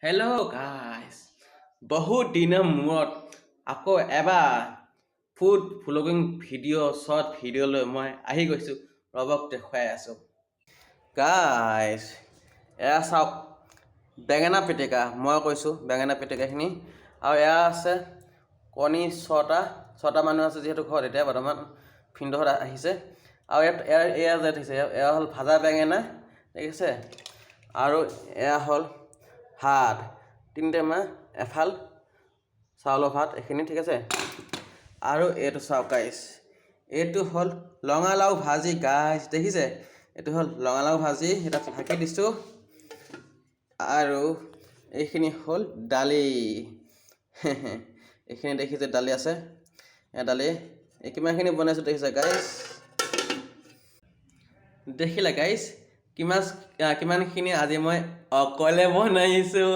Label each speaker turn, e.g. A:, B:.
A: Hello' guys বহুত দিনৰ মূৰত আকৌ এবাৰ ফুড ভ্লগিং শ্বৰ্ট ভিডিঅ'লৈ মই আহি গৈছোঁ। ৰবক দেখুৱাই আছোঁ গাইজ। এয়া চাওক বেঙেনা পিটিকা, মই কৈছোঁ বেঙেনা পিটিকাখিনি। আৰু এয়া আছে কণী ছটা মানুহ আছে যিহেতু ঘৰত এতিয়া বৰ্তমান ভিনদেউহঁত আহিছে। আৰু এয়া যে দিছে এয়া হ'ল ভাজা বেঙেনা, ঠিক আছে। আৰু এয়া হ'ল ভাত তিনিটামা, এফাল চাউলৰ ভাত এইখিনি, ঠিক আছে। আৰু এইটো চাওক গাইজ, এইটো হ'ল ৰঙালাও ভাজি গাইজ, দেখিছে? এইটো হ'ল ৰঙালাও ভাজি, এটা ঢাকি দিছোঁ। আৰু এইখিনি হ'ল দালি এইখিনি দেখিছে দালি আছে, দালি এই কিমানখিনি বনাইছোঁ দেখিছে গাইজ। দেখিলে গাইজ কিমানখিনি আজি মই অকলে বনাইছোঁ।